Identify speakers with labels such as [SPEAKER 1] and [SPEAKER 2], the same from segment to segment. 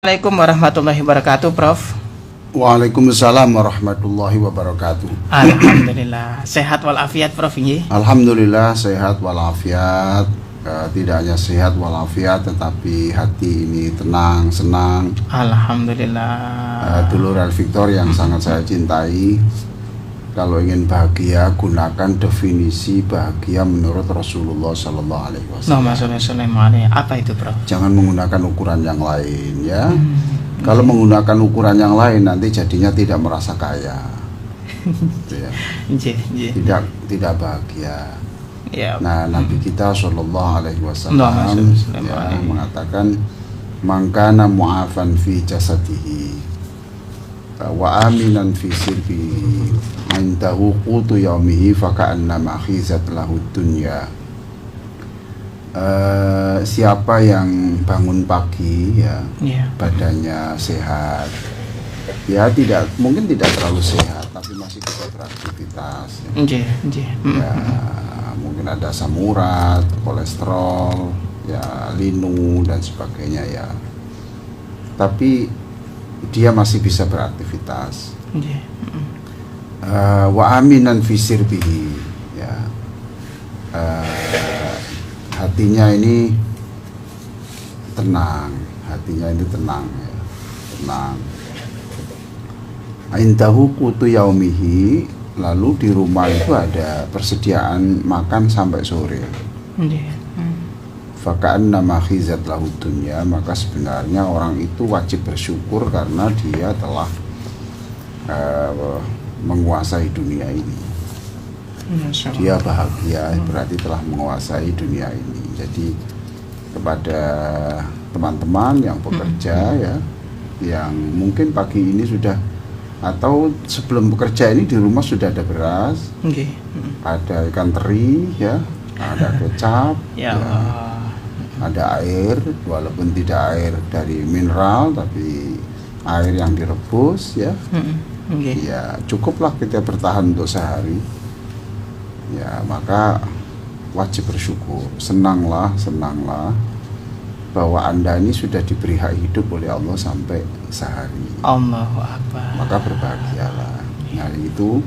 [SPEAKER 1] Assalamualaikum warahmatullahi wabarakatuh, Prof.
[SPEAKER 2] Waalaikumsalam warahmatullahi wabarakatuh.
[SPEAKER 1] Alhamdulillah sehat walafiat, Prof.
[SPEAKER 2] Alhamdulillah sehat walafiat. Tidak hanya sehat walafiat, tetapi hati ini tenang, senang.
[SPEAKER 1] Alhamdulillah.
[SPEAKER 2] Dulur Al-Victor yang sangat saya cintai, kalau ingin bahagia, gunakan definisi bahagia menurut Rasulullah Sallallahu Alaihi Wasallam.
[SPEAKER 1] Apa itu, Prof?
[SPEAKER 2] Jangan menggunakan ukuran yang lain, ya. Kalau menggunakan ukuran yang lain, nanti jadinya tidak merasa kaya, ya. Tidak bahagia.
[SPEAKER 1] Ya.
[SPEAKER 2] Nah, Nabi kita Sallallahu Alaihi Wasallam mengatakan, "Mangkana mu'afan fi jasadihi wa aminan fi sirbihi, indahu qutu yaumihi faka'annama khizat lahu dunya." Siapa yang bangun pagi, ya, badannya sehat, ya mungkin tidak terlalu sehat, tapi masih bisa beraktivitas, ya, mungkin ada asam urat, kolesterol, ya, linu dan sebagainya, ya, tapi dia masih bisa beraktivitas. Wa aminan fi sirbihi, ya, hatinya ini tenang, ya, tenang. Indahu qutu yaumihi, lalu di rumah itu ada persediaan makan sampai sore. Faka'annama khizat lahu dunya, maka sebenarnya orang itu wajib bersyukur karena dia telah menguasai dunia ini. Dia bahagia, berarti telah menguasai dunia ini. Jadi kepada teman-teman yang bekerja, ya, yang mungkin pagi ini sudah, atau sebelum bekerja ini di rumah sudah ada beras, ada ikan teri, ya, ada kecap, ya, ada air, walaupun tidak air dari mineral, tapi air yang direbus, ya, ya, cukuplah kita bertahan untuk sehari, ya. Maka wajib bersyukur, senanglah bahwa Anda ini sudah diberi hak hidup oleh Allah sampai sehari.
[SPEAKER 1] Allahu Akbar.
[SPEAKER 2] Maka berbahagialah. Nah, itu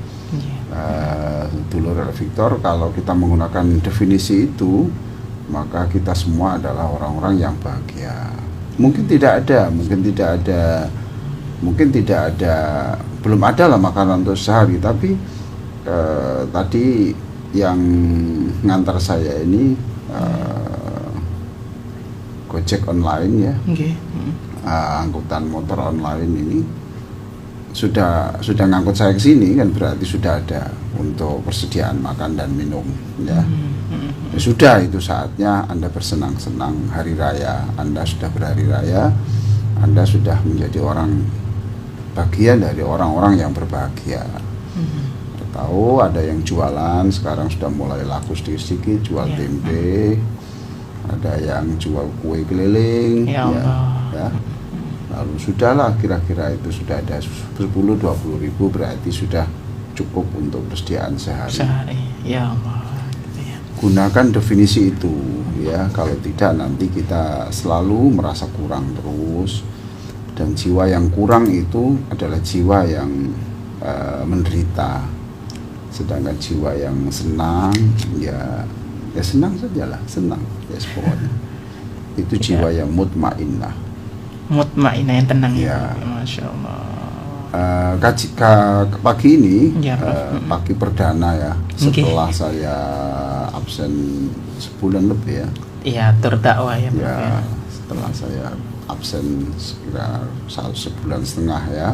[SPEAKER 2] dulur Al-Victor, kalau kita menggunakan definisi itu, maka kita semua adalah orang-orang yang bahagia. Mungkin tidak ada, belum ada lah makanan untuk sehari, tapi tadi yang ngantar saya ini Gojek online, ya, angkutan motor online ini sudah ngangkut saya ke sini, kan berarti sudah ada untuk persediaan makan dan minum, ya. Ya sudah, itu saatnya Anda bersenang-senang. Hari raya Anda sudah berhari raya, Anda sudah menjadi orang, bagian dari orang-orang yang berbahagia. Tahu ada yang jualan sekarang sudah mulai laku sedikit, jual tempe, ada yang jual kue keliling, ya. Lalu sudahlah, kira-kira itu sudah ada 10-20 ribu, berarti sudah cukup untuk persediaan sehari. Ya Allah. Gunakan definisi itu, ya. Kalau tidak, nanti kita selalu merasa kurang terus, dan jiwa yang kurang itu adalah jiwa yang menderita. Sedangkan jiwa yang senang, ya senang sajalah, senang, ya, pokoknya itu jiwa yang mutmainnah
[SPEAKER 1] Yang tenang,
[SPEAKER 2] ya.
[SPEAKER 1] Masya Allah.
[SPEAKER 2] Pagi ini,
[SPEAKER 1] ya,
[SPEAKER 2] pagi perdana, ya, setelah saya absen sebulan lebih, ya.
[SPEAKER 1] Iya, terdakwah, ya, Prof, ya.
[SPEAKER 2] Setelah saya absen sekitar 1,5 bulan, ya.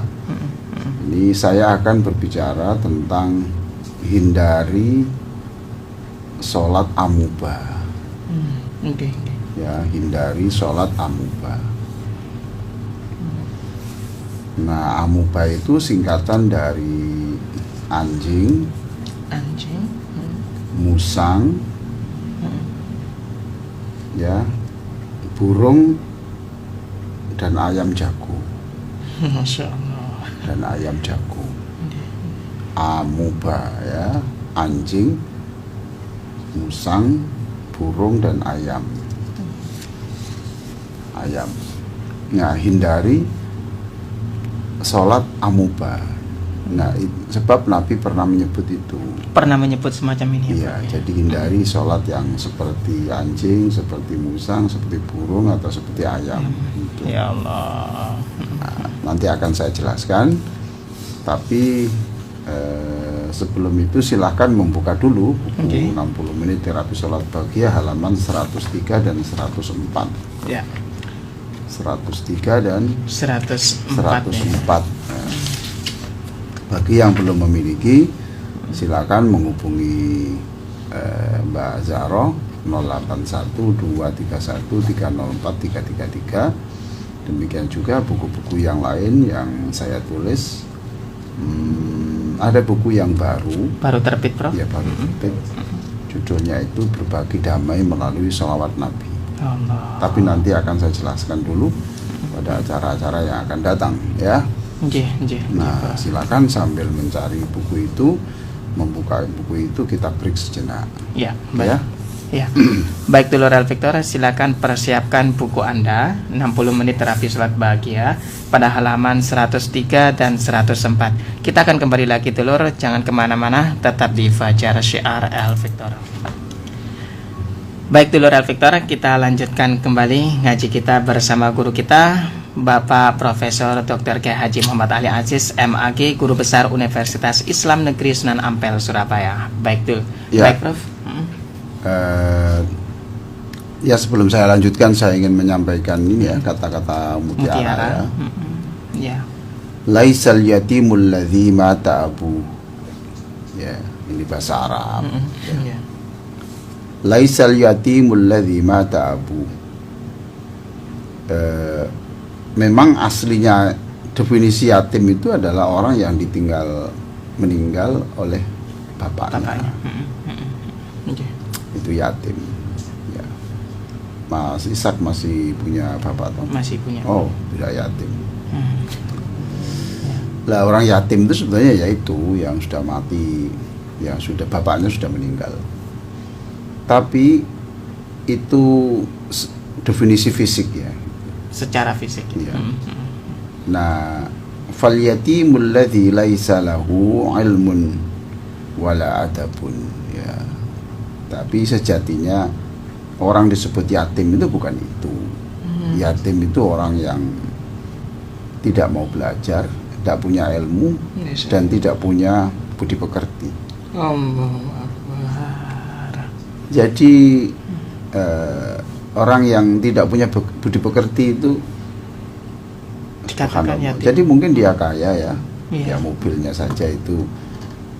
[SPEAKER 2] Ini saya akan berbicara tentang hindari sholat amubah. Ya, hindari sholat amubah. Nah, amubah itu singkatan dari anjing, musang, ya, burung, dan ayam jago.
[SPEAKER 1] Masya Allah.
[SPEAKER 2] Dan ayam jago. Amubah, ya, anjing, musang, burung, dan ayam. Nah, hindari sholat amuba. Nah, sebab Nabi pernah menyebut itu.
[SPEAKER 1] Pernah menyebut semacam ini
[SPEAKER 2] Iya,
[SPEAKER 1] ya, Pak?
[SPEAKER 2] jadi hindari sholat yang seperti anjing, seperti musang, seperti burung atau seperti ayam. Gitu.
[SPEAKER 1] Ya Allah.
[SPEAKER 2] Nah, nanti akan saya jelaskan. Tapi sebelum itu silahkan membuka dulu buku 60 menit terapi sholat bahagia halaman 103 dan 104.
[SPEAKER 1] Ya.
[SPEAKER 2] 103 dan
[SPEAKER 1] 104.
[SPEAKER 2] 104. Bagi yang belum memiliki, silakan menghubungi Mbak Zahro 081231304333. Demikian juga buku-buku yang lain yang saya tulis. Ada buku yang baru
[SPEAKER 1] terbit, Prof?
[SPEAKER 2] Ya, baru terbit. Judulnya itu Berbagi Damai Melalui Sholawat Nabi.
[SPEAKER 1] Allah.
[SPEAKER 2] Tapi nanti akan saya jelaskan dulu pada acara-acara yang akan datang, ya. Nah, silakan sambil mencari buku itu, membuka buku itu, kita break sejenak.
[SPEAKER 1] Ya, baik. Ya. Baik, dulur Al Victor, silakan persiapkan buku Anda 60 menit terapi sholat bahagia pada halaman 103 dan 104. Kita akan kembali lagi, dulur, jangan kemana-mana, tetap di Fajar Syiar Al Victor. Baik, dulur Al Victor, kita lanjutkan kembali ngaji kita bersama guru kita, Bapak Profesor Dr. Kiai Haji Muhammad Ali Aziz, MAG, Guru Besar Universitas Islam Negeri Sunan Ampel, Surabaya. Baik, Dul.
[SPEAKER 2] Ya.
[SPEAKER 1] Baik, Prof.
[SPEAKER 2] Ya, sebelum saya lanjutkan, saya ingin menyampaikan ini ya, kata-kata mutiara.
[SPEAKER 1] Ya.
[SPEAKER 2] Laisal yatimul ladzi mata abu. Ya, ini bahasa Arab.
[SPEAKER 1] Ya.
[SPEAKER 2] Laisal yatimul ladzi mata abu. Memang aslinya definisi yatim itu adalah orang yang meninggal oleh bapaknya. Itu yatim. Ya. Mas Ishak masih punya bapak toh?
[SPEAKER 1] Masih punya.
[SPEAKER 2] Oh, tidak yatim. Lah, orang yatim itu sebenarnya yaitu yang sudah mati, yang sudah bapaknya sudah meninggal. Tapi itu definisi fisik ya.
[SPEAKER 1] Secara fisik.
[SPEAKER 2] Ya. Nah, fal yatimul ladzi laisa lahu ilmun wala adabun, ya. Tapi sejatinya orang disebut yatim itu bukan itu. Yatim itu orang yang tidak mau belajar, tidak punya ilmu, dan tidak punya budi pekerti.
[SPEAKER 1] Allahu Akbar.
[SPEAKER 2] Jadi orang yang tidak punya budi pekerti itu
[SPEAKER 1] dikatakan yatim.
[SPEAKER 2] Jadi mungkin dia kaya ya,
[SPEAKER 1] Iya.
[SPEAKER 2] ya mobilnya saja itu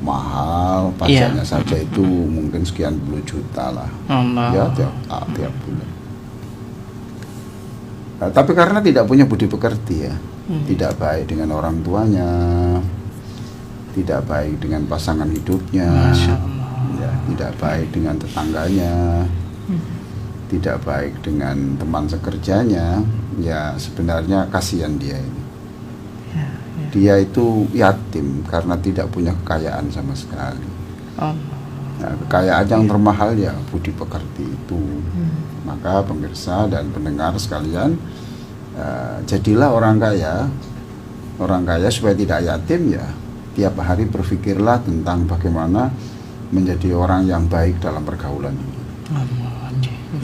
[SPEAKER 2] mahal, pajaknya saja itu mungkin sekian puluh juta lah,
[SPEAKER 1] Allah.
[SPEAKER 2] ya tiap bulan. Nah, tapi karena tidak punya budi pekerti ya, tidak baik dengan orang tuanya, tidak baik dengan pasangan hidupnya,
[SPEAKER 1] Masya Allah.
[SPEAKER 2] ya, tidak baik dengan tetangganya, tidak baik dengan teman sekerjanya, ya sebenarnya kasihan dia ini. Dia itu yatim karena tidak punya kekayaan sama sekali. Nah, kekayaan yang termahal ya budi pekerti itu. Maka pemirsa dan pendengar sekalian, jadilah orang kaya. Orang kaya supaya tidak yatim ya, tiap hari berpikirlah tentang bagaimana menjadi orang yang baik dalam pergaulan ini.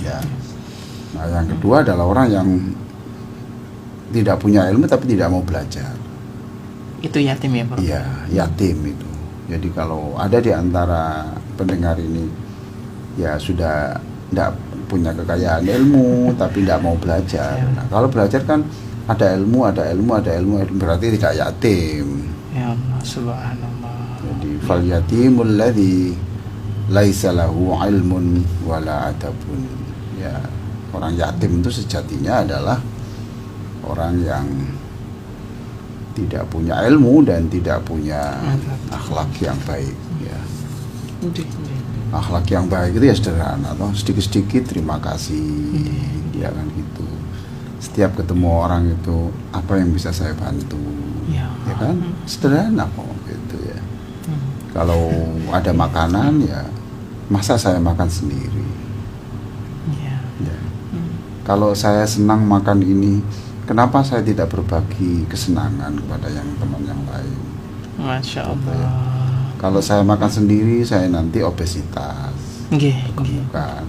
[SPEAKER 2] Ya. Nah, yang kedua adalah orang yang tidak punya ilmu tapi tidak mau belajar.
[SPEAKER 1] Itu yatim ya, Prof?
[SPEAKER 2] Iya, yatim itu. Jadi kalau ada di antara pendengar ini ya sudah tidak punya kekayaan ilmu tapi tidak mau belajar. Nah, kalau belajar kan ada ilmu berarti tidak yatim.
[SPEAKER 1] Ya Allah, subhanallah.
[SPEAKER 2] Jadi fal yatimul ladzi laisa lahu ilmun wala adabun. Ya, orang yatim itu sejatinya adalah orang yang tidak punya ilmu dan tidak punya akhlak yang baik, ya. Akhlak yang baik itu ya sederhana, toh sedikit-sedikit terima kasih, ya kan gitu. Setiap ketemu orang itu apa yang bisa saya bantu, ya kan, sederhana kok gitu ya. Kalau ada makanan ya masa saya makan sendiri. Ya. Kalau saya senang makan ini, kenapa saya tidak berbagi kesenangan kepada yang teman yang lain?
[SPEAKER 1] Masya
[SPEAKER 2] Gitu
[SPEAKER 1] Allah.
[SPEAKER 2] ya. Kalau saya makan sendiri, saya nanti obesitas.
[SPEAKER 1] Nggih, nggih.
[SPEAKER 2] Bukan.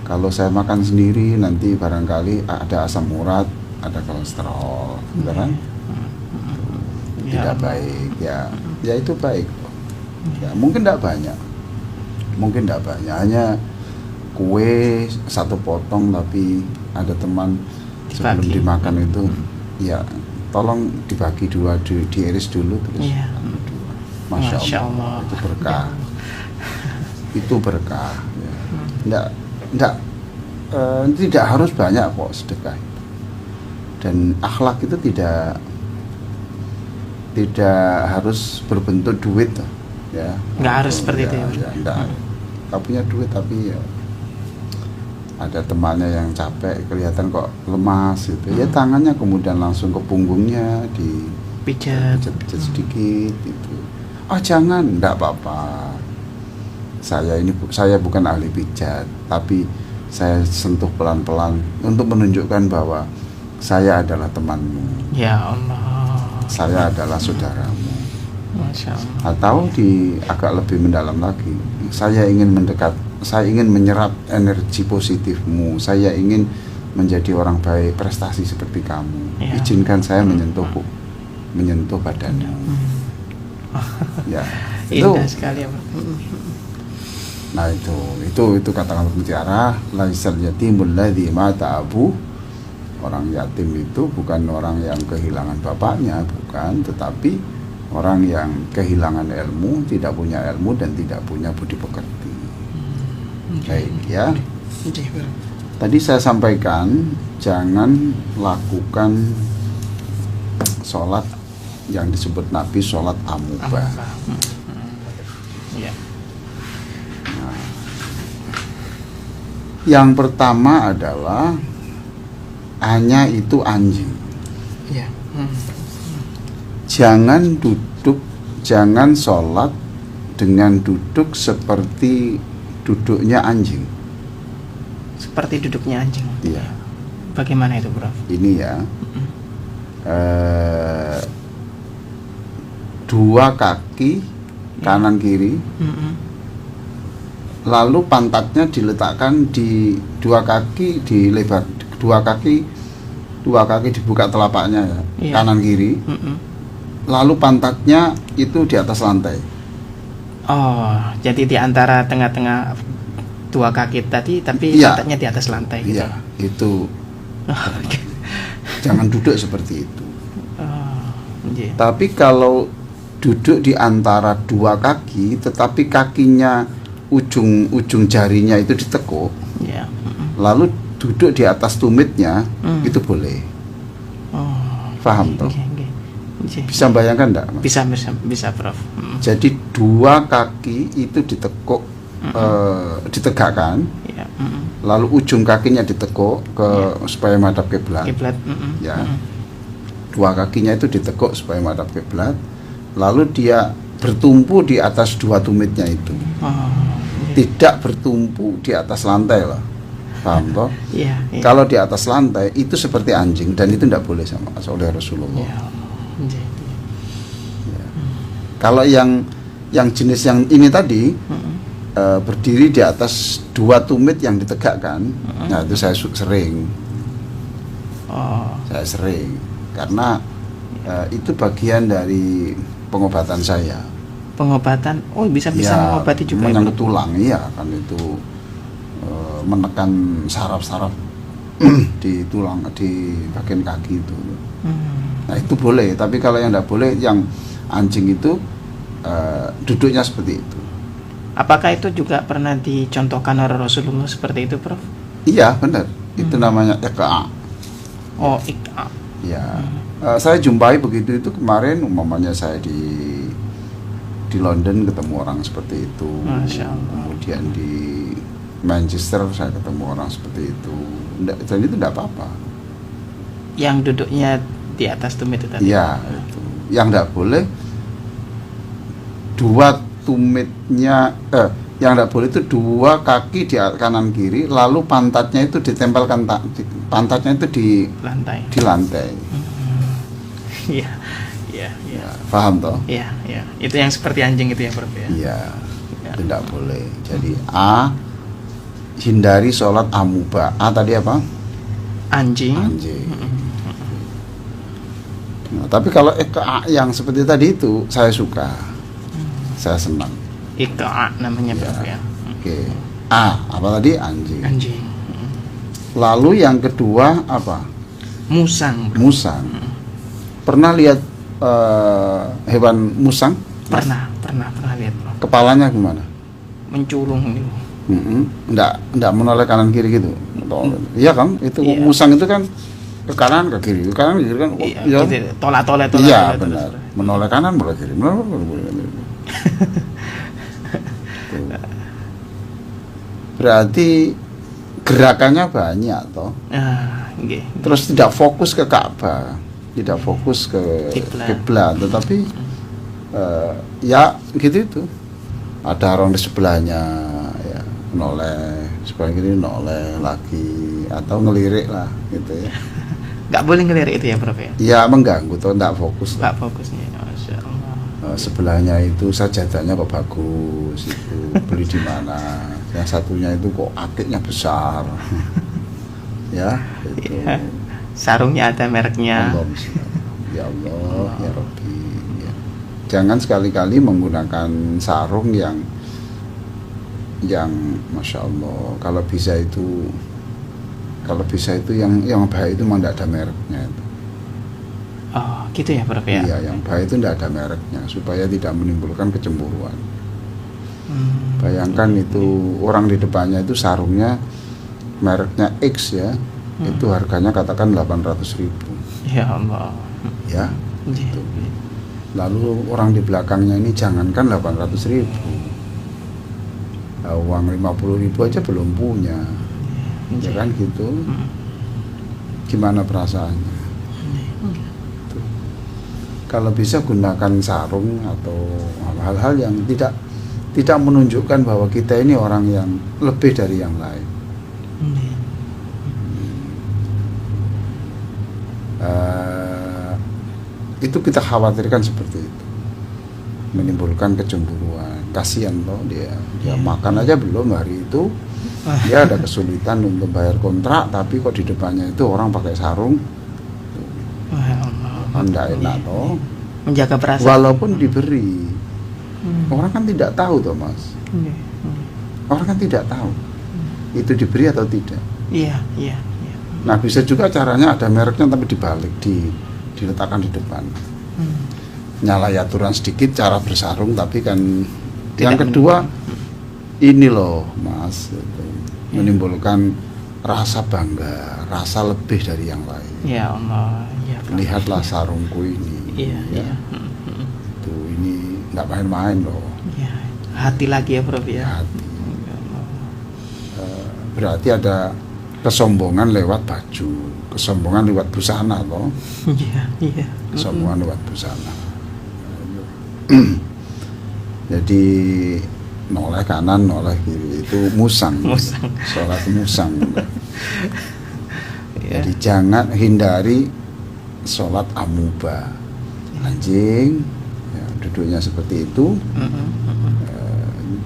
[SPEAKER 2] Kalau saya makan sendiri, nanti barangkali ada asam urat, ada kolesterol, gitu kan?
[SPEAKER 1] Ya
[SPEAKER 2] Tidak
[SPEAKER 1] Allah.
[SPEAKER 2] baik, ya. Ya itu baik. Ya, mungkin tidak banyak. Hanya kue satu potong, tapi ada teman sebelum
[SPEAKER 1] Dibagi.
[SPEAKER 2] dimakan itu, ya tolong dibagi dua, diiris dulu terus.
[SPEAKER 1] Iya.
[SPEAKER 2] Masya
[SPEAKER 1] Masya
[SPEAKER 2] Allah,
[SPEAKER 1] Allah.
[SPEAKER 2] itu berkah. Itu berkah. Ya. Tidak harus banyak kok sedekah. Dan akhlak itu tidak harus berbentuk duit, ya.
[SPEAKER 1] Nggak harus seperti itu ya.
[SPEAKER 2] Ya, enggak. Nggak punya duit tapi ya ada temannya yang capek, kelihatan kok lemas gitu. Ya tangannya kemudian langsung ke punggungnya,
[SPEAKER 1] Pijat.
[SPEAKER 2] pijat sedikit gitu. Oh jangan, enggak apa-apa. Saya bukan ahli pijat, tapi saya sentuh pelan-pelan untuk menunjukkan bahwa saya adalah temanmu,
[SPEAKER 1] Ya Allah.
[SPEAKER 2] saya adalah saudaramu.
[SPEAKER 1] Masya Allah.
[SPEAKER 2] Atau agak lebih mendalam lagi, saya ingin menyerap energi positifmu, saya ingin menjadi orang baik, prestasi seperti kamu.
[SPEAKER 1] Ya.
[SPEAKER 2] Izinkan saya menyentuh badanmu. Ya, itu.
[SPEAKER 1] Indah sekali ya, Pak.
[SPEAKER 2] Nah itu kata-kata mutiara. Laisal yatimul ladzi mata abu. Orang yatim itu bukan orang yang kehilangan bapaknya, bukan, tetapi orang yang kehilangan ilmu, tidak punya ilmu dan tidak punya budi pekerti. Baik ya. Tadi saya sampaikan jangan lakukan sholat yang disebut Nabi sholat amubah.
[SPEAKER 1] Ya.
[SPEAKER 2] Yang pertama adalah hanya itu anjing.
[SPEAKER 1] Ya.
[SPEAKER 2] Jangan sholat dengan duduk seperti duduknya anjing.
[SPEAKER 1] Seperti duduknya anjing.
[SPEAKER 2] Iya.
[SPEAKER 1] Bagaimana itu, Bro?
[SPEAKER 2] Ini ya. Dua kaki kanan kiri, lalu pantatnya diletakkan di dua kaki dua kaki dibuka telapaknya ya,
[SPEAKER 1] Iya.
[SPEAKER 2] kanan kiri, lalu pantatnya itu di atas lantai.
[SPEAKER 1] Oh, jadi di antara tengah-tengah dua kaki tadi, tapi
[SPEAKER 2] Iya.
[SPEAKER 1] pantatnya di atas lantai gitu.
[SPEAKER 2] Iya, itu jangan duduk seperti itu.
[SPEAKER 1] Oh, iya.
[SPEAKER 2] Tapi kalau duduk di antara dua kaki, tetapi kakinya ujung jarinya itu ditekuk,
[SPEAKER 1] Iya.
[SPEAKER 2] lalu duduk di atas tumitnya, itu boleh.
[SPEAKER 1] Oh,
[SPEAKER 2] Paham toh?
[SPEAKER 1] iya, iya. Iya.
[SPEAKER 2] Bisa bayangkan enggak? Mas?
[SPEAKER 1] Bisa, Prof.
[SPEAKER 2] Jadi dua kaki itu ditekuk, ditegakkan,
[SPEAKER 1] Iya.
[SPEAKER 2] lalu ujung kakinya ditekuk supaya madhab kiblat.
[SPEAKER 1] Kiblat.
[SPEAKER 2] Ya. Dua kakinya itu ditekuk supaya madhab kiblat, lalu dia bertumpu di atas dua tumitnya itu.
[SPEAKER 1] Oh, iya.
[SPEAKER 2] Tidak bertumpu di atas lantai lah. Paham toh?
[SPEAKER 1] Iya, iya.
[SPEAKER 2] Kalau di atas lantai itu seperti anjing dan itu tidak boleh sama oleh Rasulullah.
[SPEAKER 1] Ya, iya.
[SPEAKER 2] Kalau yang jenis yang ini tadi berdiri di atas dua tumit yang ditegakkan, nah itu saya sering
[SPEAKER 1] Oh,
[SPEAKER 2] karena itu bagian dari pengobatan saya.
[SPEAKER 1] pengobatan. Oh, bisa
[SPEAKER 2] Ya,
[SPEAKER 1] mengobati juga. ya,
[SPEAKER 2] menyangkut
[SPEAKER 1] Bro?
[SPEAKER 2] tulang, iya kan itu menekan saraf-saraf di tulang, di bagian kaki itu. Nah itu boleh, tapi kalau yang tidak boleh, yang anjing itu duduknya seperti itu.
[SPEAKER 1] Apakah itu juga pernah dicontohkan oleh Rasulullah seperti itu, Prof?
[SPEAKER 2] Iya benar, itu namanya iqa.
[SPEAKER 1] Oh, ikta.
[SPEAKER 2] Ya, saya jumpai begitu itu kemarin, umpamanya saya di London ketemu orang seperti itu.
[SPEAKER 1] Masya Allah.
[SPEAKER 2] Kemudian di Manchester saya ketemu orang seperti itu. Dan itu tidak apa-apa.
[SPEAKER 1] Yang duduknya di atas tumit itu tadi.
[SPEAKER 2] Iya, itu. Yang tidak boleh dua tumitnya Yang tidak boleh itu dua kaki di kanan kiri, lalu pantatnya itu ditempelkan, pantatnya itu
[SPEAKER 1] Lantai.
[SPEAKER 2] di lantai.
[SPEAKER 1] Iya, iya, iya.
[SPEAKER 2] Ya, paham toh?
[SPEAKER 1] Iya, iya. Itu yang seperti anjing itu ya, Prof ya.
[SPEAKER 2] Iya,
[SPEAKER 1] Ya.
[SPEAKER 2] tidak boleh. Jadi A, hindari sholat amuba. A tadi apa?
[SPEAKER 1] Anjing.
[SPEAKER 2] Anjing. Nah, tapi kalau A yang seperti tadi itu saya suka, saya senang.
[SPEAKER 1] Ika namanya
[SPEAKER 2] Ya.
[SPEAKER 1] Prof ya.
[SPEAKER 2] Oke. A, apa tadi? Anjing.
[SPEAKER 1] Anjing.
[SPEAKER 2] Lalu yang kedua apa?
[SPEAKER 1] Musang. Bro.
[SPEAKER 2] Musang. Pernah lihat hewan musang?
[SPEAKER 1] Pernah lihat, Bro.
[SPEAKER 2] Kepalanya gimana?
[SPEAKER 1] Menculung gitu.
[SPEAKER 2] Enggak menoleh kanan kiri gitu. Iya kan? Itu
[SPEAKER 1] Iya.
[SPEAKER 2] musang itu kan ke kanan ke kiri kan?
[SPEAKER 1] Iya,
[SPEAKER 2] Iya.
[SPEAKER 1] gitu. Tolak-tolak
[SPEAKER 2] Iya
[SPEAKER 1] terus,
[SPEAKER 2] benar.
[SPEAKER 1] Bro.
[SPEAKER 2] Menoleh kanan boleh kiri. Menoleh kiri. Berarti gerakannya banyak toh.
[SPEAKER 1] Ah, nggih.
[SPEAKER 2] Terus tidak fokus ke Ka'bah, tidak fokus ke kiblat, tetapi ya gitu itu. Ada orang di sebelahnya ya noleh, sebelah kiri noleh lagi atau ngelirik lah gitu ya.
[SPEAKER 1] Nggak boleh ngelirik itu ya, Prof ya.
[SPEAKER 2] Ya mengganggu toh, tidak fokus.
[SPEAKER 1] Nggak fokusnya. Masya Allah.
[SPEAKER 2] Sebelahnya itu sajadahnya kok bagus, itu beli di mana? Yang satunya itu kok akiknya besar, ya. Itu.
[SPEAKER 1] Iya. Sarungnya ada mereknya.
[SPEAKER 2] Allah, ya Allah, ya Rabbi. Ya. Jangan sekali-kali menggunakan sarung yang Masya Allah. Kalau bisa itu yang baik itu memang tidak ada mereknya itu.
[SPEAKER 1] Oh, gitu ya, Prof ya.
[SPEAKER 2] Iya, yang baik itu tidak ada mereknya supaya tidak menimbulkan kecemburuan. Bayangkan itu orang di depannya itu sarungnya mereknya X ya, itu harganya katakan 800.000.
[SPEAKER 1] Ya Allah.
[SPEAKER 2] Ya,
[SPEAKER 1] Iya.
[SPEAKER 2] gitu. Lalu orang di belakangnya ini jangankan 800.000, uang 50.000 aja belum punya, ya kan gitu. Gimana perasaannya? Tuh. Kalau bisa gunakan sarung atau hal-hal yang tidak menunjukkan bahwa kita ini orang yang lebih dari yang lain. Itu kita khawatirkan seperti itu, menimbulkan kecemburuan. Kasihan loh dia makan aja belum hari itu, dia ada kesulitan untuk bayar kontrak, tapi kok di depannya itu orang pakai sarung, kan nggak enak toh.
[SPEAKER 1] Menjaga perasaan.
[SPEAKER 2] Walaupun diberi, orang kan tidak tahu toh Mas. Orang kan tidak tahu itu diberi atau tidak.
[SPEAKER 1] Iya.
[SPEAKER 2] Nah bisa juga caranya ada mereknya tapi dibalik, diletakkan di depan. Nyalahi aturan sedikit cara bersarung, tapi kan yang kedua ini loh Mas, gitu, menimbulkan rasa bangga, rasa lebih dari yang lain.
[SPEAKER 1] Ya Allah. Ya,
[SPEAKER 2] Lihatlah sarungku ini.
[SPEAKER 1] Iya.
[SPEAKER 2] Tuh ini nggak main-main loh.
[SPEAKER 1] Ya. Hati lagi ya, Prof ya.
[SPEAKER 2] Hati. Berarti ada kesombongan lewat baju, kesombongan lewat busana loh.
[SPEAKER 1] Iya.
[SPEAKER 2] Kesombongan lewat busana. Jadi noleh kanan, noleh kiri itu musang. Sholat musang. Jadi jangan hindari sholat amuba, anjing. Ya, duduknya seperti itu.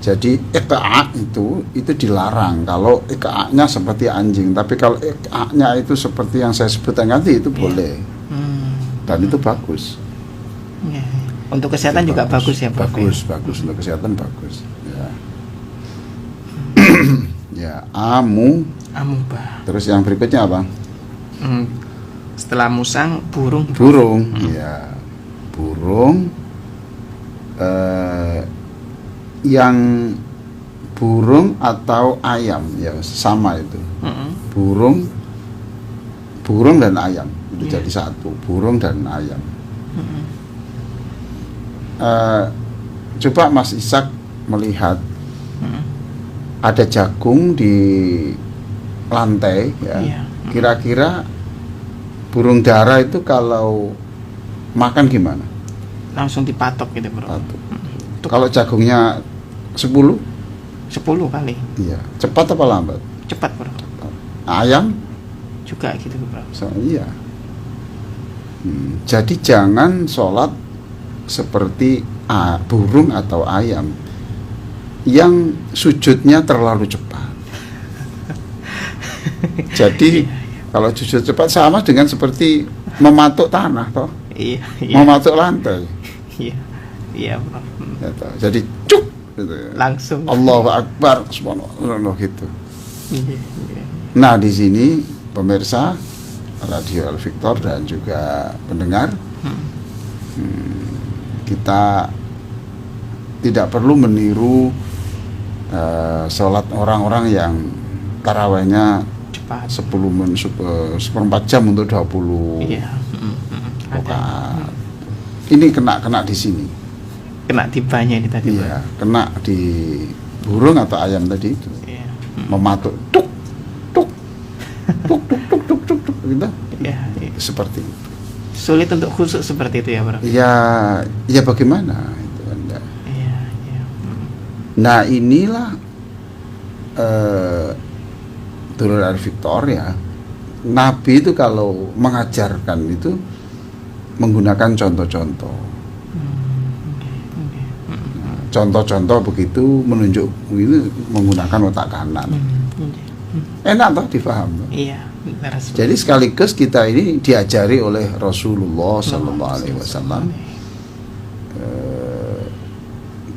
[SPEAKER 2] Jadi iqa' itu dilarang kalau iqa'-nya seperti anjing, tapi kalau iqa'-nya itu seperti yang saya sebutkan tadi itu boleh. Dan itu bagus.
[SPEAKER 1] Ya. Untuk kesehatan
[SPEAKER 2] Itu
[SPEAKER 1] juga bagus ya, Prof.
[SPEAKER 2] Bagus untuk kesehatan bagus. Ya. Ya,
[SPEAKER 1] Amuba.
[SPEAKER 2] Terus yang berikutnya apa?
[SPEAKER 1] Setelah musang, burung.
[SPEAKER 2] Burung. Ya. Burung yang burung atau ayam ya sama itu. Burung dan ayam itu jadi satu, burung dan ayam. Coba Mas Ishak melihat ada jagung di lantai ya.
[SPEAKER 1] Iya.
[SPEAKER 2] Kira-kira burung dara itu kalau makan gimana?
[SPEAKER 1] Langsung dipatok gitu, Bro.
[SPEAKER 2] Satu. Kalau jagungnya 10
[SPEAKER 1] 10 kali.
[SPEAKER 2] Iya, cepat apa lambat?
[SPEAKER 1] Cepat, Bro.
[SPEAKER 2] Ayam
[SPEAKER 1] Juga gitu, Bro.
[SPEAKER 2] iya. Jadi jangan sholat seperti burung atau ayam yang sujudnya terlalu cepat. Jadi kalau sujud cepat sama dengan seperti mematuk tanah, toh?
[SPEAKER 1] Iya.
[SPEAKER 2] Mematuk lantai.
[SPEAKER 1] Iya, Bro.
[SPEAKER 2] Ya, toh. Jadi cuk gitu ya.
[SPEAKER 1] Langsung.
[SPEAKER 2] Allahu Akbar, subhanallah gitu.
[SPEAKER 1] Iya.
[SPEAKER 2] Nah, di sini pemirsa Radio Al Victor dan juga pendengar, kita tidak perlu meniru sholat orang-orang yang tarawihnya
[SPEAKER 1] Cepat.
[SPEAKER 2] 10 jam untuk 20
[SPEAKER 1] Iya.
[SPEAKER 2] rakaat. Ini kena di sini.
[SPEAKER 1] Kena tibanya ini tadi, Bro.
[SPEAKER 2] Iya, kena di burung atau ayam tadi itu.
[SPEAKER 1] Iya.
[SPEAKER 2] Mematuk tuk tuk tuk tuk tuk tuk tuk tuk gitu.
[SPEAKER 1] Iya.
[SPEAKER 2] Seperti itu.
[SPEAKER 1] Sulit untuk khusus seperti itu ya, Bro.
[SPEAKER 2] Ya bagaimana itu Anda.
[SPEAKER 1] Iya.
[SPEAKER 2] Nah, inilah Darul Al Victor ya. Nabi itu kalau mengajarkan itu menggunakan contoh-contoh. Contoh-contoh begitu menunjuk itu menggunakan otak kanan. Enak toh difaham toh?
[SPEAKER 1] Iya,
[SPEAKER 2] Jadi sekaligus kita ini diajari oleh Rasulullah Sallallahu Alaihi Wasallam,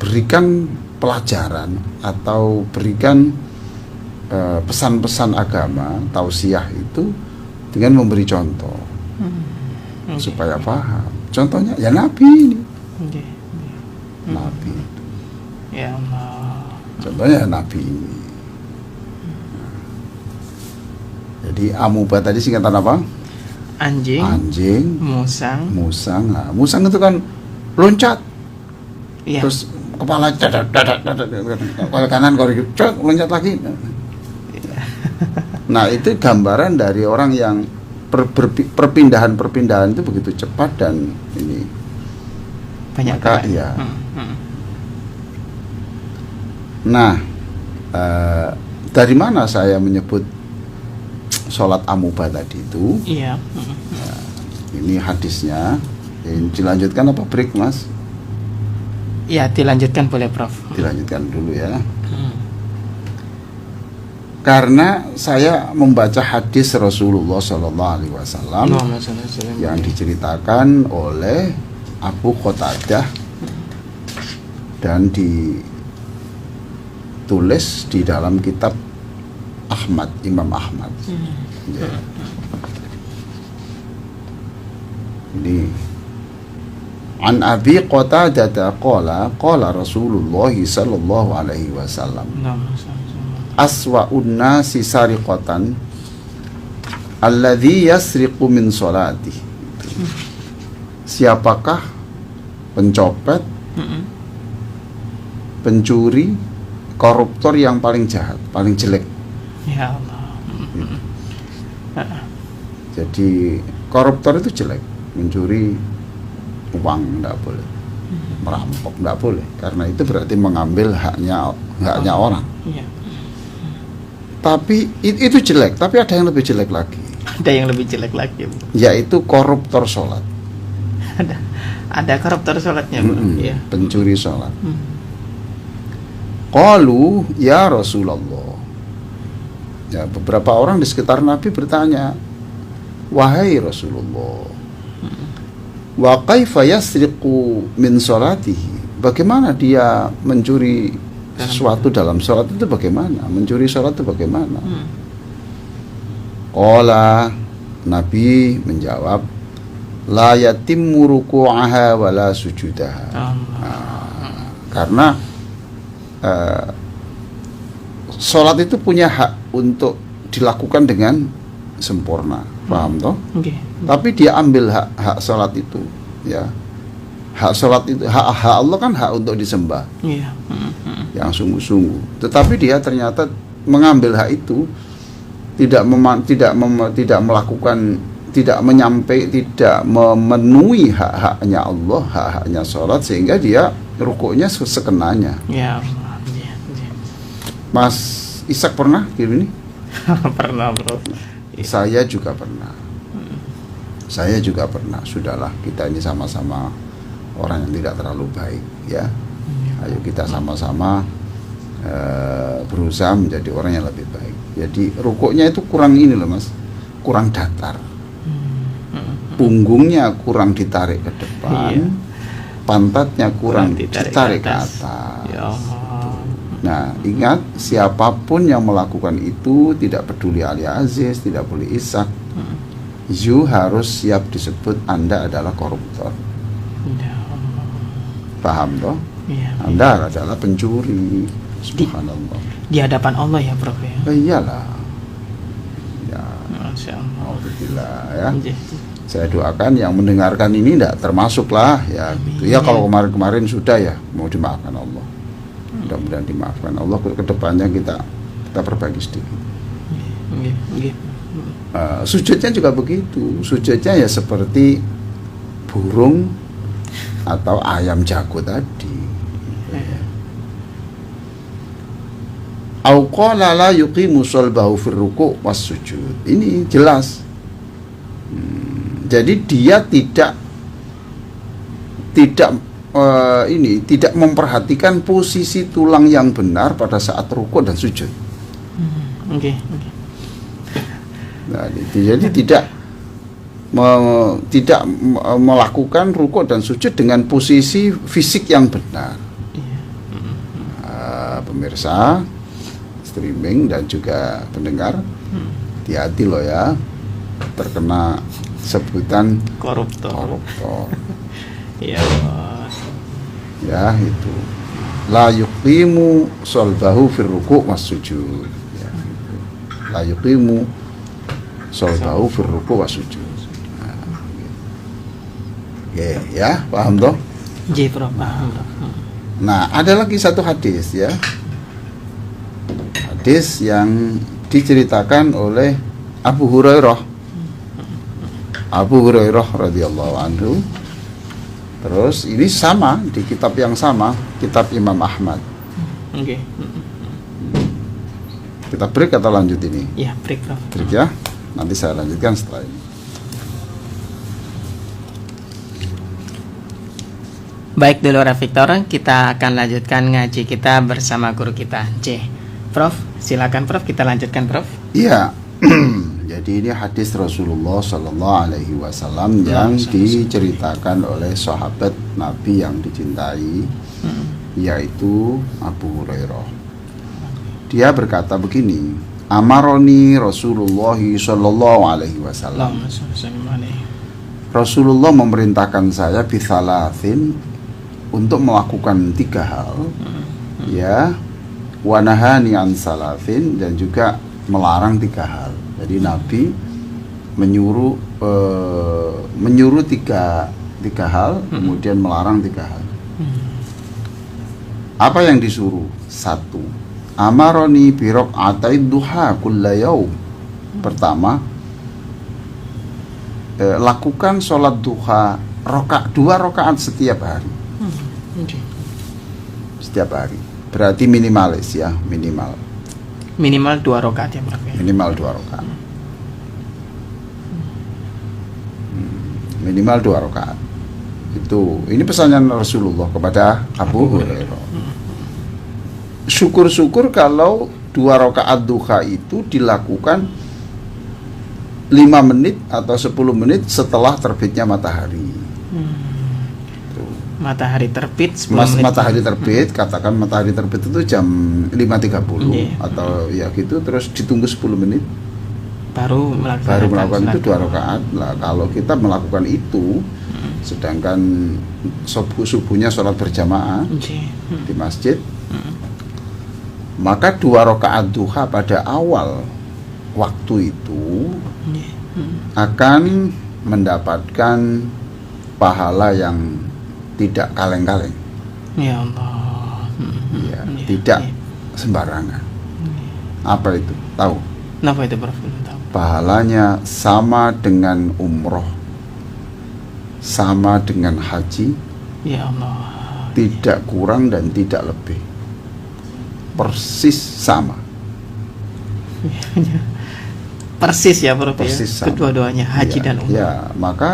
[SPEAKER 2] berikan pelajaran atau berikan pesan-pesan agama, tausiah itu dengan memberi contoh supaya paham. Contohnya ya Nabi ini, Nabi itu.
[SPEAKER 1] Ya Allah.
[SPEAKER 2] Contohnya ya Nabi ini. Jadi amuba tadi singkatan apa?
[SPEAKER 1] Anjing,
[SPEAKER 2] musang. Nah, musang itu kan loncat.
[SPEAKER 1] Iya.
[SPEAKER 2] Terus kepala dadak kepala kanan loncat lagi. Nah, itu gambaran dari orang yang perpindahan itu begitu cepat dan ini
[SPEAKER 1] banyak
[SPEAKER 2] maka
[SPEAKER 1] kali.
[SPEAKER 2] ya. Nah, dari mana saya menyebut sholat amuba tadi itu?
[SPEAKER 1] Iya.
[SPEAKER 2] Ini hadisnya. Ini dilanjutkan apa break, Mas?
[SPEAKER 1] Ya, dilanjutkan boleh, Prof.
[SPEAKER 2] Dilanjutkan dulu ya. Karena saya membaca hadis Rasulullah Sallallahu Alaihi Wasallam yang diceritakan oleh Abu Qatadah dan ditulis di dalam kitab Imam Ahmad. Ya. Ini An Abi Qatadah qala Rasulullah sallallahu alaihi wasallam aswa'un nasi sariqatan alladhi yasriqu min sholati. Siapakah pencopet, pencuri, koruptor yang paling jahat, paling jelek?
[SPEAKER 1] Ya Allah.
[SPEAKER 2] Jadi koruptor itu jelek, mencuri uang tidak boleh, merampok tidak boleh, karena itu berarti mengambil haknya orang.
[SPEAKER 1] Iya.
[SPEAKER 2] Tapi itu jelek, tapi ada yang lebih jelek lagi.
[SPEAKER 1] Ada yang lebih jelek lagi, Bu.
[SPEAKER 2] Yaitu koruptor sholat.
[SPEAKER 1] Ada koruptor sholatnya, Bu. Iya.
[SPEAKER 2] Pencuri sholat. Qalu ya Rasulullah. Ya, beberapa orang di sekitar Nabi bertanya, wahai Rasulullah, wa kaifa yasriqu min sholatihi? Bagaimana dia mencuri sesuatu dalam sholat itu bagaimana? Mencuri sholat itu bagaimana? Qala, Nabi menjawab, la yatimmu ruku'aha wa la sujudaha. Karena sholat itu punya hak untuk dilakukan dengan sempurna, paham toh?
[SPEAKER 1] Okay.
[SPEAKER 2] Tapi dia ambil hak sholat itu, ya. Hak sholat itu, hak Allah kan hak untuk disembah, yang sungguh-sungguh. Tetapi dia ternyata mengambil hak itu, tidak melakukan, tidak memenuhi hak-haknya Allah, hak-haknya sholat, sehingga dia rukuknya sekenanya.
[SPEAKER 1] Ya Allah.
[SPEAKER 2] Mas Ishak pernah gini?
[SPEAKER 1] Pernah, Prof.
[SPEAKER 2] Saya juga pernah. Saya juga pernah. Sudahlah, kita ini sama-sama orang yang tidak terlalu baik, ya. Ayo kita sama-sama berusaha menjadi orang yang lebih baik. Jadi rukuknya itu kurang ini loh, Mas. Kurang datar. Punggungnya kurang ditarik ke depan.
[SPEAKER 1] Iya.
[SPEAKER 2] Pantatnya kurang ditarik ke
[SPEAKER 1] atas.
[SPEAKER 2] atas.
[SPEAKER 1] Ya Allah.
[SPEAKER 2] Nah, ingat, siapapun yang melakukan itu, tidak peduli Ali Aziz, tidak peduli Ishak, you harus siap disebut Anda adalah koruptor.
[SPEAKER 1] Ya Allah.
[SPEAKER 2] Paham toh?
[SPEAKER 1] Ya.
[SPEAKER 2] Anda adalah pencuri. Subhanallah.
[SPEAKER 1] Di hadapan Allah ya, Prof ya.
[SPEAKER 2] Iyalah. Ya,
[SPEAKER 1] Masya Allah.
[SPEAKER 2] alhamdulillah ya.
[SPEAKER 1] Iya.
[SPEAKER 2] Saya doakan yang mendengarkan ini tidak termasuk lah ya. Gitu. Ya kalau kemarin-kemarin sudah ya, mau dimaafkan Allah. Mudah-mudahan dimaafkan Allah. Kedepannya kita perbaiki sedikit. Sujudnya juga begitu. Sujudnya ya seperti burung atau ayam jago tadi. Au qala la yuqimu shalbahu fir ruku' was sujud. Ini jelas. Jadi dia tidak memperhatikan posisi tulang yang benar pada saat rukuk dan sujud. Nah, jadi tidak melakukan rukuk dan sujud dengan posisi fisik yang benar. Pemirsa streaming dan juga pendengar, hati-hati loh ya, terkena sebutan koruptor.
[SPEAKER 1] Ya.
[SPEAKER 2] Ya, itu. La yuqimu shalbahu fir ruku' was sujud. Ya, gitu. La yuqimu shalbahu fir ruku' was sujud. Nah, gitu. Oke, ya, paham toh?
[SPEAKER 1] Ji, Prof, paham.
[SPEAKER 2] Nah, ada lagi satu hadis ya. Hadis yang diceritakan oleh Abu Hurairah radhiyallahu anhu. Terus ini sama di kitab yang sama, kitab Imam Ahmad. Kita break atau lanjut ini?
[SPEAKER 1] Ya, break, Prof.
[SPEAKER 2] Break ya. Nanti saya lanjutkan setelah ini.
[SPEAKER 1] Baik, dulu Victor, kita akan lanjutkan ngaji kita bersama guru kita, J. Prof, silakan Prof, kita lanjutkan, Prof.
[SPEAKER 2] Iya. Jadi ini hadis Rasulullah Sallallahu Alaihi Wasallam yang diceritakan oleh sahabat Nabi yang dicintai, yaitu Abu Hurairah. Dia berkata begini, Amaroni Rasulullah Sallallahu Alaihi Wasallam. Rasulullah memerintahkan saya bithalathin untuk melakukan 3 hal, ya, wanahani an salatin, dan juga melarang 3 hal. Jadi Nabi menyuruh tiga hal, kemudian melarang 3 hal. Apa yang disuruh? 1, amaroni birok ataid duha kulla yaum. Pertama, lakukan sholat duha 2 rakaat setiap hari. Setiap hari. Berarti minimalis ya, minimal
[SPEAKER 1] 2 rakaat ya, Prof.
[SPEAKER 2] Minimal 2 rakaat. Minimal 2 rakaat. Ini pesannya Rasulullah kepada Abu Hurairah. Syukur-syukur kalau 2 rakaat duha itu dilakukan 5 menit atau 10 menit setelah terbitnya matahari.
[SPEAKER 1] Matahari terbit 10 menit.
[SPEAKER 2] Matahari terbit, katakan matahari terbit itu jam 5.30 atau ya gitu, terus ditunggu 10 menit baru melakukan itu 2 rakaat. Lah kalau kita melakukan itu sedangkan subuhnya sholat berjamaah di masjid, maka 2 rakaat duha pada awal waktu itu akan mendapatkan pahala yang tidak kaleng-kaleng.
[SPEAKER 1] Ya Allah.
[SPEAKER 2] Ya, tidak sembarangan. Apa itu? Tahu?
[SPEAKER 1] Kenapa itu, Prof? Tahu.
[SPEAKER 2] Pahalanya sama dengan umroh, sama dengan haji.
[SPEAKER 1] Ya Allah.
[SPEAKER 2] Tidak kurang dan tidak lebih. persis sama.
[SPEAKER 1] Persis ya Prof,
[SPEAKER 2] Persis
[SPEAKER 1] ya.
[SPEAKER 2] sama.
[SPEAKER 1] Kedua-duanya haji dan umrah.
[SPEAKER 2] Ya, maka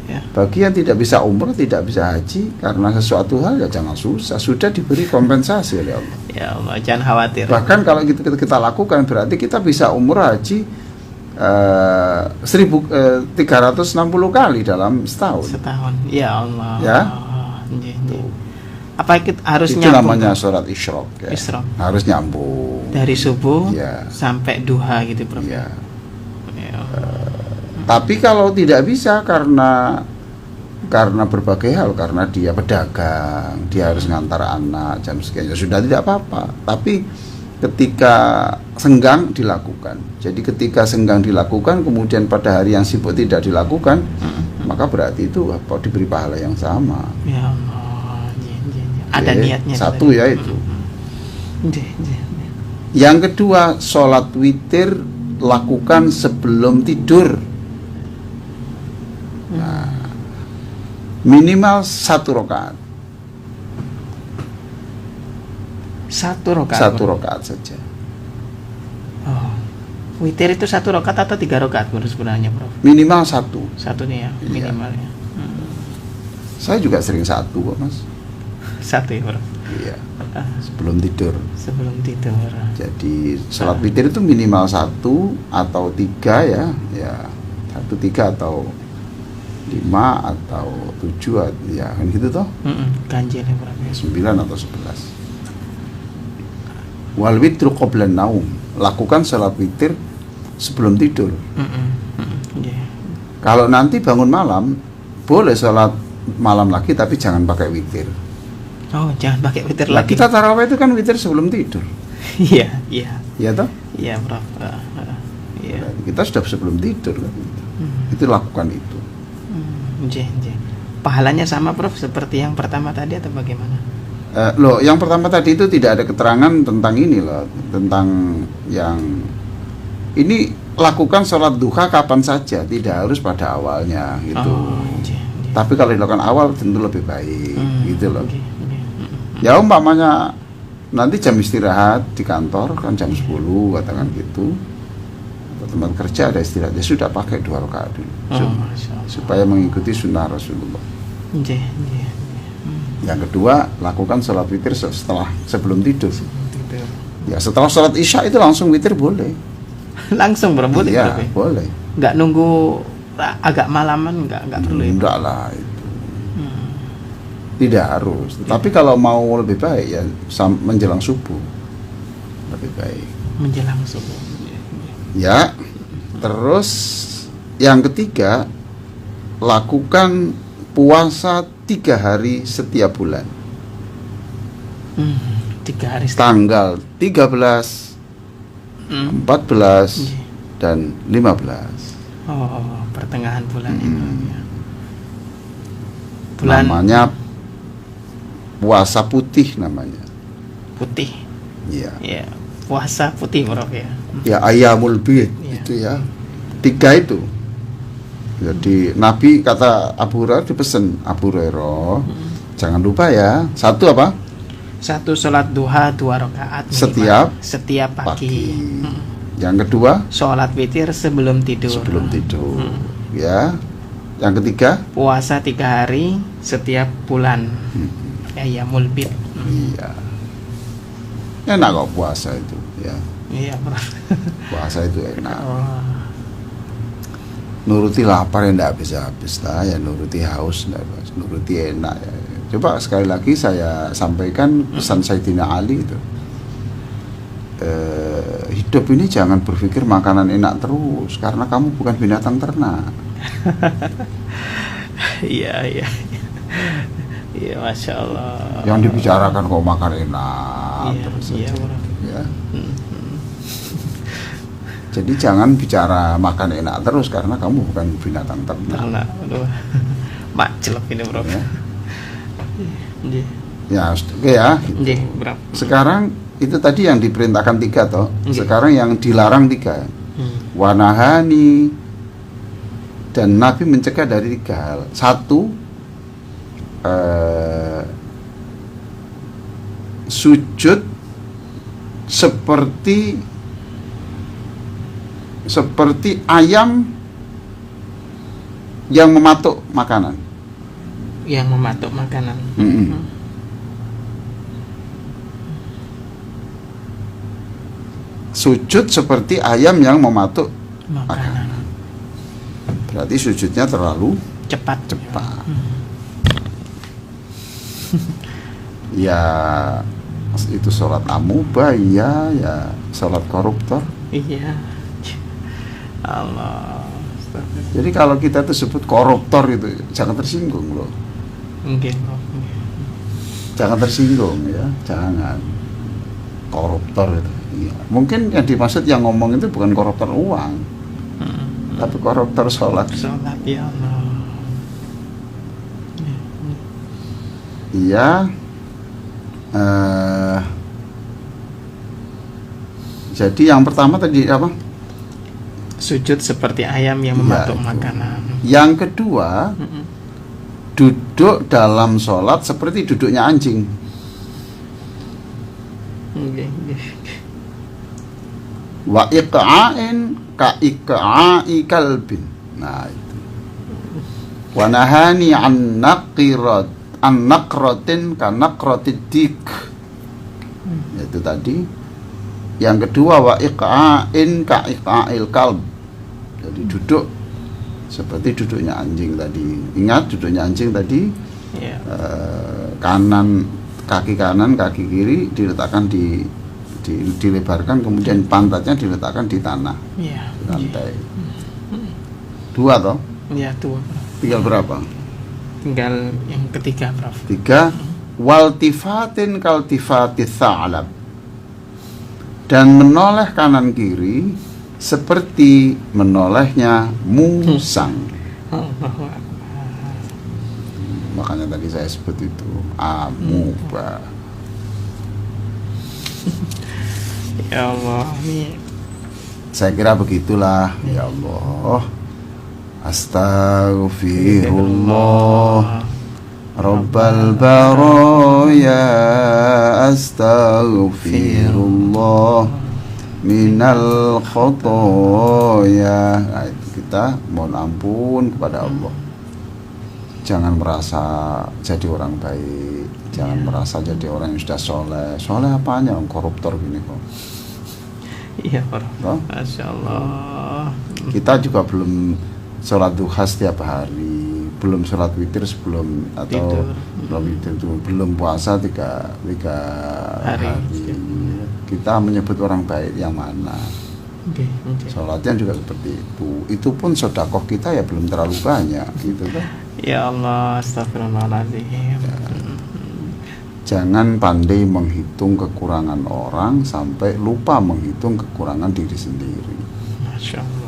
[SPEAKER 1] Ya.
[SPEAKER 2] bagi yang tidak bisa umrah, tidak bisa haji karena sesuatu hal, ya jangan susah. Sudah diberi kompensasi oleh Allah.
[SPEAKER 1] Ya Allah, jangan khawatir.
[SPEAKER 2] Bahkan kalau kita lakukan, berarti kita bisa umrah haji 360 kali dalam setahun.
[SPEAKER 1] Setahun. Ya Allah.
[SPEAKER 2] Ya.
[SPEAKER 1] Nggih, nggih. Apa kita harus
[SPEAKER 2] Itu
[SPEAKER 1] nyambung?
[SPEAKER 2] namanya sholat isyraq ya.
[SPEAKER 1] Isyraq.
[SPEAKER 2] Harus nyambung.
[SPEAKER 1] Dari subuh
[SPEAKER 2] Ya.
[SPEAKER 1] sampai duha gitu Prof.
[SPEAKER 2] Ya.
[SPEAKER 1] Ya.
[SPEAKER 2] Tapi kalau tidak bisa karena berbagai hal, karena dia pedagang, dia harus ngantar anak jam sekian, ya sudah, tidak apa-apa. Tapi ketika senggang dilakukan. Jadi ketika senggang dilakukan, kemudian pada hari yang sibuk tidak dilakukan, maka berarti itu diberi pahala yang sama.
[SPEAKER 1] Ya Allah. Nggih, nggih, nggih. Ada
[SPEAKER 2] Oke,
[SPEAKER 1] niatnya.
[SPEAKER 2] satu ya itu.
[SPEAKER 1] Nggih, nggih, nggih.
[SPEAKER 2] Yang kedua, sholat witir lakukan sebelum tidur. Nah, minimal 1 rakaat.
[SPEAKER 1] Satu rakaat.
[SPEAKER 2] Satu rakaat saja.
[SPEAKER 1] Oh. Witir itu 1 rakaat atau 3 rakaat sebenarnya Prof?
[SPEAKER 2] Minimal 1.
[SPEAKER 1] Satu nih ya,
[SPEAKER 2] Iya.
[SPEAKER 1] minimalnya.
[SPEAKER 2] Saya juga sering 1 kok, Mas.
[SPEAKER 1] Satu ya Prof.
[SPEAKER 2] Iya,
[SPEAKER 1] Ah,
[SPEAKER 2] sebelum tidur.
[SPEAKER 1] sebelum tidur.
[SPEAKER 2] Jadi sholat witir itu minimal 1 atau 3 ya. Ya, 1, 3 atau 5 atau 7 ya, kan gitu toh.
[SPEAKER 1] Ganjil ya Prof.
[SPEAKER 2] 9 atau 11. Wal witru qablan naum. Lakukan sholat witir sebelum tidur.
[SPEAKER 1] Nggih.
[SPEAKER 2] Kalau nanti bangun malam, boleh sholat malam lagi, tapi jangan pakai witir.
[SPEAKER 1] Oh, jangan pakai witir
[SPEAKER 2] Nah,
[SPEAKER 1] lagi.
[SPEAKER 2] kita tarawih itu kan witir sebelum tidur,
[SPEAKER 1] Iya, iya.
[SPEAKER 2] ya toh?
[SPEAKER 1] Iya, Prof. Iya.
[SPEAKER 2] Berarti kita sudah sebelum tidur kan. Itu lakukan itu.
[SPEAKER 1] Nggih, nggih. Pahalanya sama Prof seperti yang pertama tadi atau bagaimana?
[SPEAKER 2] Loh, yang pertama tadi itu tidak ada keterangan tentang ini loh, tentang yang ini lakukan sholat duha kapan saja, tidak harus pada awalnya gitu.
[SPEAKER 1] Oh, nggih, nggih.
[SPEAKER 2] Tapi kalau dilakukan awal tentu lebih baik, gitu loh.
[SPEAKER 1] Nggih, nggih.
[SPEAKER 2] Ya umpamanya nanti jam istirahat di kantor kan jam 10 katakan gitu, atau tempat kerja ada istirahat, ya sudah pakai 2 rakaat dulu.
[SPEAKER 1] Oh, Masya Allah.
[SPEAKER 2] Supaya mengikuti sunnah Rasulullah.
[SPEAKER 1] Nggih, nggih.
[SPEAKER 2] Yang kedua, lakukan sholat witir sebelum tidur.
[SPEAKER 1] Tidur.
[SPEAKER 2] Ya setelah sholat isya itu langsung witir boleh.
[SPEAKER 1] Langsung Prof, boleh
[SPEAKER 2] Iya,
[SPEAKER 1] Prof, ya?
[SPEAKER 2] boleh.
[SPEAKER 1] Nggak nunggu agak malaman, nggak perlu ya?
[SPEAKER 2] Enggak lah itu. Tidak harus. Tapi kalau mau lebih baik ya menjelang subuh lebih baik.
[SPEAKER 1] Menjelang subuh.
[SPEAKER 2] Ya. Terus yang ketiga, lakukan puasa 3 hari setiap bulan.
[SPEAKER 1] 3 hari
[SPEAKER 2] Tanggal 13, 14
[SPEAKER 1] Iya.
[SPEAKER 2] dan 15.
[SPEAKER 1] Oh, pertengahan bulan itu. Ya. Bulan
[SPEAKER 2] Namanya puasa putih namanya.
[SPEAKER 1] putih.
[SPEAKER 2] Iya.
[SPEAKER 1] Ya, puasa putih Prof ya.
[SPEAKER 2] Ya ayamul bid
[SPEAKER 1] Iya.
[SPEAKER 2] itu ya. 3 itu. Jadi Nabi kata Abu Hurairah dipesan, Abu Hurairah jangan lupa ya. 1 apa?
[SPEAKER 1] 1 sholat duha 2 rakaat
[SPEAKER 2] Setiap
[SPEAKER 1] setiap pagi.
[SPEAKER 2] Yang kedua
[SPEAKER 1] Sholat witir sebelum tidur.
[SPEAKER 2] sebelum tidur. Ya. Yang ketiga
[SPEAKER 1] Puasa 3 hari setiap bulan. Ya mulbit.
[SPEAKER 2] iya. Enak kok puasa itu ya.
[SPEAKER 1] Iya Prof.
[SPEAKER 2] Puasa itu enak.
[SPEAKER 1] Oh.
[SPEAKER 2] Nuruti lapar yang tidak habis-habis lah, ya nuruti haus enggak, nuruti enak ya. Coba sekali lagi saya sampaikan pesan Sayyidina Ali itu. Hidup ini jangan berpikir makanan enak terus, karena kamu bukan binatang ternak.
[SPEAKER 1] Iya, iya. Iya, Masya Allah.
[SPEAKER 2] Yang dibicarakan kok makan enak
[SPEAKER 1] Iya,
[SPEAKER 2] terus
[SPEAKER 1] iya,
[SPEAKER 2] saja,
[SPEAKER 1] Bro.
[SPEAKER 2] ya. Jadi jangan bicara makan enak terus karena kamu bukan binatang ternak.
[SPEAKER 1] Ternak, aduh. Maclok ini Bro.
[SPEAKER 2] Ya.
[SPEAKER 1] Nggih.
[SPEAKER 2] Ya, oke ya. Gitu.
[SPEAKER 1] Nggih, Bro.
[SPEAKER 2] Sekarang itu tadi yang diperintahkan 3 toh.
[SPEAKER 1] Nggih.
[SPEAKER 2] Sekarang yang dilarang 3. Wanahani, dan Nabi mencegah dari 3 hal. 1, sujud seperti ayam yang mematuk makanan.
[SPEAKER 1] Yang mematuk makanan.
[SPEAKER 2] Sujud seperti ayam yang mematuk
[SPEAKER 1] Makanan.
[SPEAKER 2] berarti sujudnya terlalu
[SPEAKER 1] Cepat.
[SPEAKER 2] ya itu sholat amuba, ya sholat koruptor.
[SPEAKER 1] Iya. Allah. Astagfirullah.
[SPEAKER 2] Jadi kalau kita tuh sebut koruptor itu jangan tersinggung loh,
[SPEAKER 1] Mungkin.
[SPEAKER 2] jangan tersinggung ya, jangan. Koruptor itu iya. Mungkin yang dimaksud yang ngomong itu bukan koruptor uang, tapi koruptor sholat.
[SPEAKER 1] Sholat, ya Allah.
[SPEAKER 2] Iya. Jadi yang pertama tadi apa?
[SPEAKER 1] Sujud seperti ayam yang mematuk makanan.
[SPEAKER 2] Yang kedua, duduk dalam sholat seperti duduknya anjing. Wa iqa'in ka iqa'i kalbin. Nah itu. Wa nahani an naqratin ka naqratid dik. Itu tadi. Yang kedua wa iqa'in ka iqa'il kalb. Jadi duduk seperti duduknya anjing tadi. Ingat duduknya anjing tadi, kaki kanan, kaki kiri diletakkan dilebarkan, kemudian pantatnya diletakkan di tanah, di lantai. Dua toh?
[SPEAKER 1] Iya, dua.
[SPEAKER 2] Tinggal berapa?
[SPEAKER 1] Tinggal yang ketiga, Prof.
[SPEAKER 2] 3. Waltifatin kaltifatis sa'lab. Dan menoleh kanan kiri seperti menolehnya musang. Makanya tadi saya sebut itu amuba.
[SPEAKER 1] Ya Allah, ini
[SPEAKER 2] Saya kira begitulah. Ya Allah, astaghfirullah Rabbal baraya, astaghfirullah minal khotoya. Nah, itu kita mohon ampun kepada Allah. Jangan merasa jadi orang baik, jangan merasa jadi orang yang sudah soleh. Soleh apanya, orang koruptor gini kok.
[SPEAKER 1] iya, Prof. Masya Allah.
[SPEAKER 2] Kita juga belum sholat duha setiap hari, belum sholat witir sebelum atau belum witir itu, belum puasa tiga hari. Kita menyebut orang baik yang mana? Sholatnya juga seperti itu. Itu pun sedekah kita ya belum terlalu banyak, gitu kan?
[SPEAKER 1] Ya Allah, astagfirullahaladzim.
[SPEAKER 2] Jangan pandai menghitung kekurangan orang sampai lupa menghitung kekurangan diri sendiri.
[SPEAKER 1] Masya Allah.